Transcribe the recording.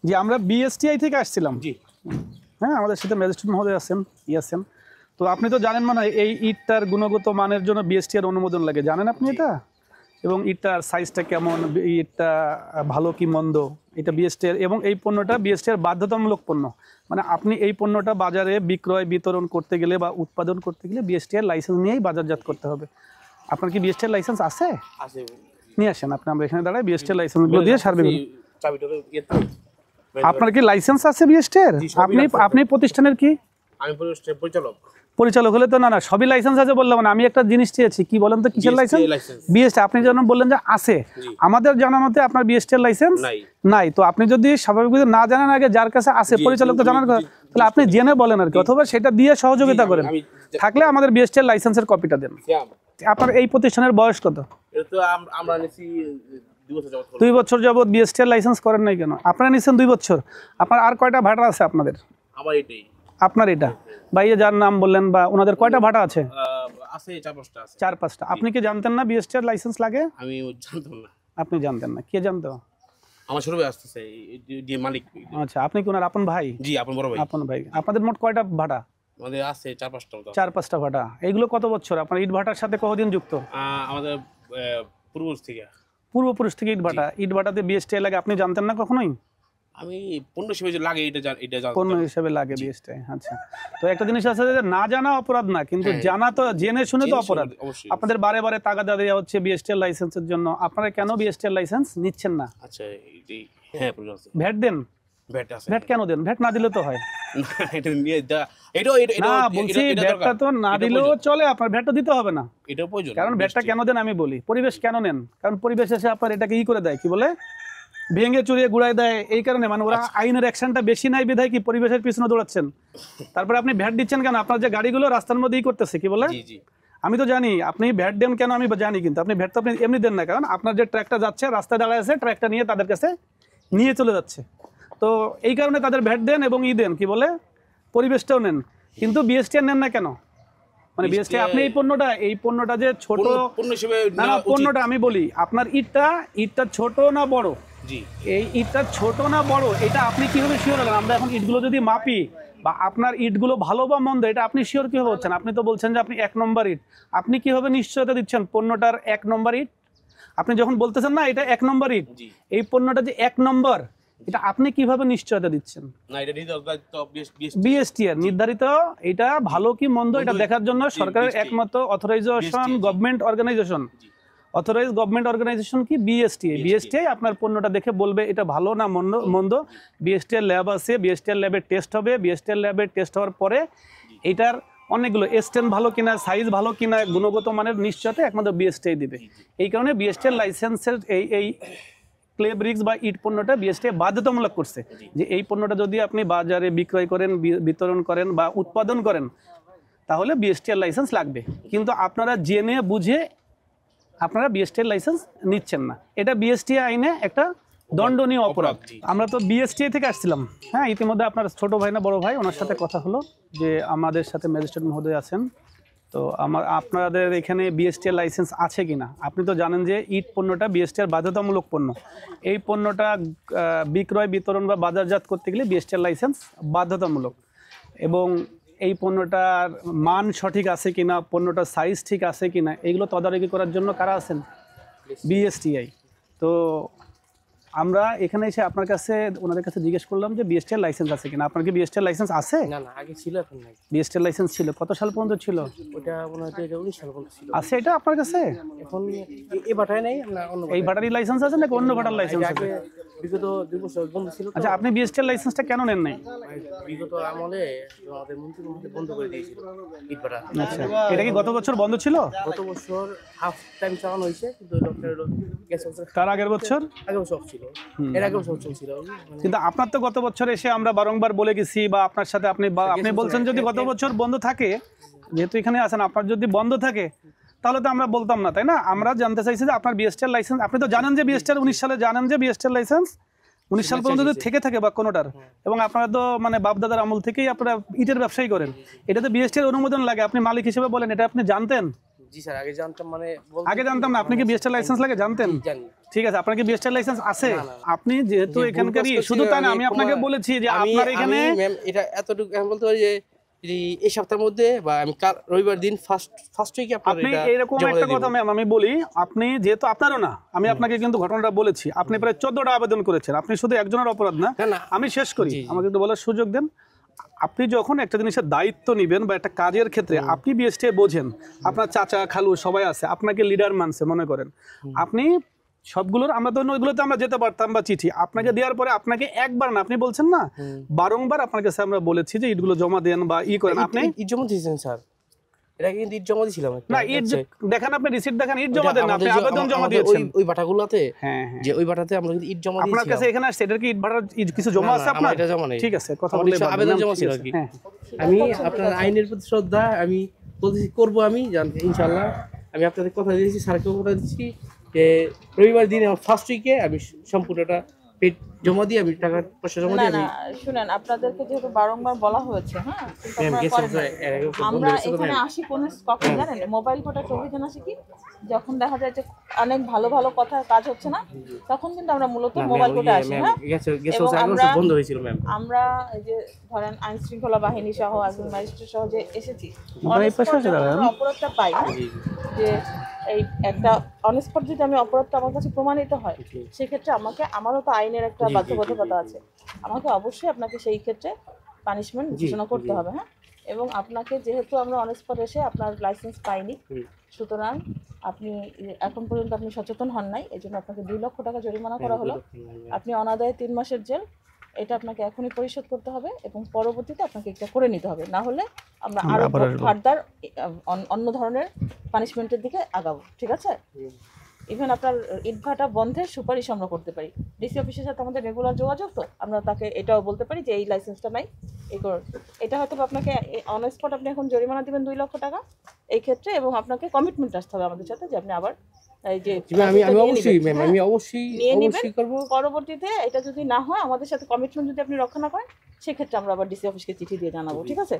জি আমরা বিএসটিআই থেকে আসছিলাম। জি হ্যাঁ আমাদের সাথে ম্যাজিস্ট্রেট মহোদয় আছেন আছেন। তো আপনি তো জানেন মানে এই ইটটার গুণগত মানের জন্য বিএসটিআর অনুমোদন লাগে, জানেন আপনি এটা? এবং ইটটার সাইজটা কেমন, ইটটা ভালো কি মন্দ, এটা বিএসটিআর এবং এই পণ্যটা বিএসটিআর বাধ্যতামূলক পণ্য। মানে আপনি এই পণ্যটা বাজারে বিক্রয় বিতরণ করতে গেলে বা উৎপাদন করতে গেলে বিএসটিআর লাইসেন্স নিয়েই বাজারজাত করতে হবে। আপনার কি বিএসটিআর লাইসেন্স আছে? আছে। নিয়ে আসেন আপনি, আমরা এখানে দাঁড়াই বিএসটিআর লাইসেন্সগুলো দিয়ে সার্বিক। আপনার কি লাইসেন্স আছে বিএসটিআর? আপনি প্রতিষ্ঠানের কি? আমি পরিচালক। পরিচালক হলে তো না সবই লাইসেন্স আছে বললাম না। আমি একটা জিনিস চেয়েছি, কি বলেন তো কিসের লাইসেন্স? বিএসটি। আপনি যেন বললেন যে আছে, আমাদের জানা মতে আপনার বিএসটিআর লাইসেন্স নাই। তো আপনি যদি স্বাভাবিকভাবে না জানেন আগে যার কাছে আছে পরিচালক তো জানার কথা, তাহলে আপনি জেনে বলেন আর কি, অথবা সেটা দিয়ে সহযোগিতা করেন। থাকলে আমাদের বিএসটিআর লাইসেন্সের কপিটা দেন। আপনার এই প্রতিষ্ঠানের বয়স কত? আমরা নিছি 2 বছর যাবত বিএসটিআর লাইসেন্স করেন নাই কেন? আপনারা নিছেন 2 বছর। আপনার আর কয়টা ভাটা আছে আপনাদের? আমার এটাই। আপনার এটা ভাইয়া যার নাম বললেন বা ওনাদের কয়টা ভাটা আছে? আছে 4-5টা আছে। 4-5টা। আপনি কি জানতেন না বিএসটিআর লাইসেন্স লাগে? আমি জানতাম না। আপনি জানতেন না, কে জানতো? আমার ছোট ভাই আসতেছে যে মালিক। আচ্ছা আপনি কি ওনার আপন ভাই? জি আপন বড় ভাই। আপন ভাই। আপনাদের মোট কয়টা ভাটা? আমাদের আছে 4-5টা। 4-5টা ভাটা। এইগুলো কত বছর আপনার ইট ভাটার সাথে কতদিন যুক্ত? আমাদের পূর্বপুরুষ থেকে ইট ভাটা। ইট ভাটাতে বিএসটিআই লাগে আপনি জানতেন না কখনোই? আমি পণ্য হিসেবে লাগে এটা জানতাম। পণ্য হিসেবে লাগে বিএসটিআই। আচ্ছা তো একটা জিনিস আছে যে না জানা অপরাধ না, কিন্তু জানা তো জেনে শুনে তো অপরাধ। আপনাদের বারে বারে তাগাদা দেওয়া হচ্ছে বিএসটিআর লাইসেন্সের জন্য, আপনারা কেন বিএসটিআর লাইসেন্স নিচ্ছেন না? আচ্ছা হ্যাঁ ভ্যাট দেন। ভ্যাট কেন দেন? ভ্যাট না দিলে তো হয় না, বলছি ভ্যাটটা তো না দিলেও চলে, আপনার ভ্যাটটা দিতে হবে না। কারণ ভ্যাটটা কেন দেন আমি বলি, পরিবেশ কেন নেন? কারণ পরিবেশ এসে আপনার এটাকে করে দেয়, কি বলে ভেঙে চুরিয়ে গুড়াই দেয়। এই কারণে মানে ওরা আইনের অ্যাকশনটা বেশি নাই বিধায় কি পরিবেশের পিছনে দৌড়াচ্ছেন। তারপরে আপনি ভ্যাট দিচ্ছেন কেন? আপনার যে গাড়িগুলো রাস্তার মধ্যেই করতেছে, কি বলে আমি তো জানি আপনি ভ্যাট দেন কেন, আমি জানি, কিন্তু আপনি ভ্যাট তো আপনি এমনি দেন না। কারণ আপনার যে ট্রাকটা যাচ্ছে রাস্তায় দাঁড়ায় আছে, ট্রাকটা নিয়ে তাদের কাছে নিয়ে চলে যাচ্ছে, তো এই কারণে তাদের ভ্যাট দেন এবং দেন কি বলে পরিবেশটাও নেন। কিন্তু বিএসটিআর নেন না কেন? মানে বিএসটি আপনি এই পণ্যটা যে ছোট না পণ্যটা আমি বলি, আপনার ইটটা ছোট না বড়? এই ইটটা ছোট না বড় এটা আপনি কিভাবে শিওর হলেন? আমরা এখন ইটগুলো যদি মাপি বা আপনার ইটগুলো ভালো বা মন্দ এটা আপনি শিওর কিভাবে হচ্ছেন? আপনি তো বলছেন যে আপনি 1 নম্বর ইট, আপনি কিভাবে নিশ্চয়তা দিচ্ছেন পণ্যটার 1 নম্বর ইট? আপনি যখন বলতেছেন না এটা 1 নম্বর ইট, এই পণ্যটা যে 1 নম্বর, এটা আপনি কিভাবে নিশ্চয়তা দিচ্ছেন? না এটা বিএসটিআর নির্ধারিত, এটা ভালো কি মন্দ এটা দেখার জন্য সরকারের একমাত্র authorization government organization, authorize government organization কি বিএসটিআই। বিএসটিআই আপনার পণ্যটা দেখে বলবে এটা ভালো না মন্দ। বিএসটিআর ল্যাব আছে, বিএসটিআর ল্যাবে টেস্ট হবে, বিএসটিআর ল্যাবে টেস্ট হওয়ার পরে এটার অনেকগুলো স্ট্যান্ড ভালো কিনা, সাইজ ভালো কিনা, গুণগত মানের নিশ্চয়তা একমাত্র বিএসটিআই দিবে। এই কারণে বিএসটিআর লাইসেন্সের এই ক্লে ব্রিক্স বা ইট পণ্যটা বিএসটিআই বাধ্যতামূলক করছে যে এই পণ্যটা যদি আপনি বাজারে বিক্রয় করেন, বিতরণ করেন বা উৎপাদন করেন তাহলে বিএসটিআর লাইসেন্স লাগবে। কিন্তু আপনারা জেনে বুঝে আপনারা বিএসটিআর লাইসেন্স নিচ্ছেন না, এটা বিএসটিআই আইনে একটা দণ্ডনীয় অপরাধ। আমরা তো বিএসটিআই থেকে আসছিলাম। হ্যাঁ ইতিমধ্যে আপনার ছোট ভাই না বড় ভাই ওনার সাথে কথা হলো যে আমাদের সাথে ম্যাজিস্ট্রেট মহোদয় আছেন, তো আপনাদের এখানে বিএসটিআর লাইসেন্স আছে কিনা? আপনি তো জানেন যে ইট পণ্যটা বিএসটিআর বাধ্যতামূলক পণ্য। এই পণ্যটা বিক্রয় বিতরণ বা বাজারজাত করতে গেলে বিএসটিআর লাইসেন্স বাধ্যতামূলক। এবং এই পণ্যটার মান সঠিক আছে কিনা, পণ্যটার সাইজ ঠিক আছে কিনা, এইগুলো তদারকি করার জন্য কারা আছেন? বিএসটিআই। তো আমরা এখানে এসে আপনার কাছে ওনাদের কাছে জিজ্ঞেস করলাম যে বিএসটিআর লাইসেন্স আছে কিনা। আপনার কি বিএসটিআর লাইসেন্স আছে? না না আগে ছিল, এখন নাই। বিএসটিআর লাইসেন্স ছিল, কত সাল পর্যন্ত ছিল? ওটা মনে হয় 2019 সাল পর্যন্ত ছিল। আছে এটা আপনার কাছে? এখন এই বাটায় নাই না, অন্য এই বাটারি লাইসেন্স আছে নাকি অন্য বাটার লাইসেন্স আছে? বিগত 2 বছর বন্ধ ছিল। আচ্ছা আপনি বিএসটিআর লাইসেন্সটা কেন নেন নাই? বিগত আমলে আমাদের মন্ত্রী বন্ধ করে দিয়েছিল ইট বাটা। আচ্ছা এটা কি গত বছর বন্ধ ছিল? গত বছর হাফ টাইম চালানো হয়েছে, কিন্তু ডক্টর গেছে বছর। তার আগের বছর? আগের বছর ছিল, এর আগের বছর চলছিল। কিন্তু আপনার তো গত বছর এসে আমরা বারংবার বলে গেছি বা আপনার সাথে আপনি বলছেন যদি গত বছর বন্ধ থাকে, যেহেতু এখানে আছেন আপনার যদি বন্ধ থাকে তাহলে তো আমরা বলতাম না, তাই না? আমরা জানতে চাইছি যে আপনার বিএসটিআর লাইসেন্স, আপনি তো জানেন যে বিএসটিআর 19 সালে জানেন যে বিএসটিআর লাইসেন্স 19 সাল পর্যন্ত যদি থেকে থাকে বা কোনোটার, এবং আপনারা তো মানে বাপদাদার আমল থেকেই আপনারা ইটের ব্যবসায়ী করেন, এটা তো বিএসটিআর অনুমোদন লাগে। আপনি মালিক হিসেবে বলেন এটা আপনি জানতেন? জি স্যার আগে জানতাম, মানে আগে জানতাম না। আপনি কি বিএসটিআর লাইসেন্স লাগে জানতেন? জানি। ঠিক আছে, আপনার কি বিএসটি লাইসেন্স আছে? না, না, না। আপনি যেহেতু যে ভুল এখানকারই, কাজ করছি, শুধু তাই না, আমি ক্ষমা- আপনাকে বলেছি যে আপনার এখানে ম্যাম এটা এতটুকু আমি বলতে পারি যে যদি এই সপ্তাহের মধ্যে বা আমি কাল রবিবার দিন ফার্স্ট উইকে আপনার আপনি এটা এরকম জমা একটা দিয়ে কথা দিব। ম্যাম আমি বলি, আপনি যেহেতু আপনারও না, আমি আপনাকে কিন্তু ঘটনাটা বলেছি, আপনি প্রায় 14টা আবেদন করেছেন, আপনি শুধু একজনের অপরাধ না। না, না। আমি শেষ করি, জি, জি। আমাকে একটু বলার সুযোগ দেন। আপনি যখন একটা জিনিসের দায়িত্ব নেবেন বা একটা কাজের ক্ষেত্রে আপনি বিএসটি বোঝেন, আপনার চাচা খালু সবাই আছে, আপনাকে লিডার মানছে মনে করেন, আপনি সবগুলোর, আমরা তো ওইগুলোতে আমরা যেতে পারতাম বা চিঠি আপনাকে দেওয়ার পরে আপনাকে একবার না, আপনি বলছেন না বারংবার আপনার কাছে আমরা বলেছি যে ইটগুলো জমা দেন বা করেন, আপনি ঈদ জমা দিয়েছেন স্যার, এটা কিন্তু ঈদ জমা দিয়েছিলাম একটা। না ইট আচ্ছা, দেখান, আপনি রিসিপ্ট দেখান, ইট ওইটা জমা দেন না, আমাদের আপনি যে আবেদন জমা আমাদের দিয়েছেন। ওই বাটাগুলোতে, হ্যাঁ হ্যাঁ, যে ওই বাটাতে আমরা কিন্তু ঈদ জমা আপনার দিয়েছিলাম। কাছে এখানে আসছে, এটার কি ইট ভাড়ার কিছু জমা না, আছে না, আপনার? আমার এটা জমা নেই। ঠিক আছে, কথা আমার বললে কিছু আবেদন জমা ছিল আর কি। হ্যাঁ আমি আপনার আইনের প্রতি শ্রদ্ধা, আমি বলতেছি করবো, আমি ইনশাল্লাহ আমি আপনাদের কথা দিয়েছি, স্যারকেও কথা দিচ্ছি যে রবিবার দিনে ফার্স্ট উইকে আমি সম্পূর্ণটা পেড জমা দিয়ে আমি টাকা পয়সা জমা না দিয়ে না আমি শুনেন, আপনাদেরকে যেহেতু বারংবার বলা হয়েছে, হ্যাঁ, কিন্তু ম্যাম আপনারা গেছে করেন নাই। বন্ধ আমরা হয়েছে তো এখানে ম্যাম। আসি কোন কখন জানেন, মোবাইল কোটার অভিযান আসি কি, যখন দেখা যায় যে অনেক ভালো ভালো কথা কাজ হচ্ছে না, তখন কিন্তু আমরা মূলত মোবাইল কোটা আসি। হ্যাঁ, এবং আমরা বন্ধ হয়েছিল ম্যাম। আমরা এই যে ধরেন আইন শৃঙ্খলা বাহিনী সহ একজন ম্যাজিস্ট্রেট সহ যে এসেছি, ভাই, on spot পাশে যখন দাঁড়ান। আমরা অপরাধটা পাই, হ্যাঁ, যে এই একটা অনস্পট যদি আমি অপরাধটা আমার কাছে প্রমাণিত হয়, সেক্ষেত্রে আমারও তো আইনের একটা জি, জি, বাধ্যবাধকতা জি, জি, আছে, আমাকে অবশ্যই আপনাকে সেই ক্ষেত্রে পানিশমেন্ট জি, ঘোষণা করতে জি। হবে। হ্যাঁ, এবং আপনাকে যেহেতু আমরা অনস্পট এসে আপনার লাইসেন্স পাইনি, সুতরাং আপনি এখন পর্যন্ত আপনি সচেতন হন নাই, এই জন্য আপনাকে 2 লক্ষ টাকা জরিমানা করা হলো। আপনি অনাদায়ে 3 মাসের জেল, এটা আপনাকে এখনই পরিশোধ করতে হবে এবং পরবর্তীতে আপনাকে এটা করে নিতে হবে, না হলে আমরা আরো আবার আসবো। ফার্দার অন্য ধরনের পানিশমেন্টের দিকে আগাবো। ঠিক আছে, ইভেন আপনার ইটভাটা বন্ধের সুপারিশ আমরা করতে পারি। ডিসি অফিসের সাথে আমাদের রেগুলার যোগাযোগ, তো আমরা তাকে এটাও বলতে পারি যে এই লাইসেন্সটা নাই, এই করুন। এটা হয়তো বা আপনাকে অন স্পট আপনি এখন জরিমানা দিবেন 2 লক্ষ টাকা এই ক্ষেত্রে, এবং আপনাকে কমিটমেন্ট আসতে হবে আমাদের সাথে যে আপনি আবার এই যে আমি নিয়ে অবশ্যই নিবেন। ম্যাম, হ্যাঁ, আমি অবশ্যই নিয়ে নিবেন। অবশ্যই করবো। পরবর্তীতে এটা যদি না হয়, আমাদের সাথে কমিটমেন্ট যদি আপনি রক্ষা না করেন, সেক্ষেত্রে আমরা আবার ডিসি অফিসকে চিঠি দিয়ে জানাবো। ঠিক আছে।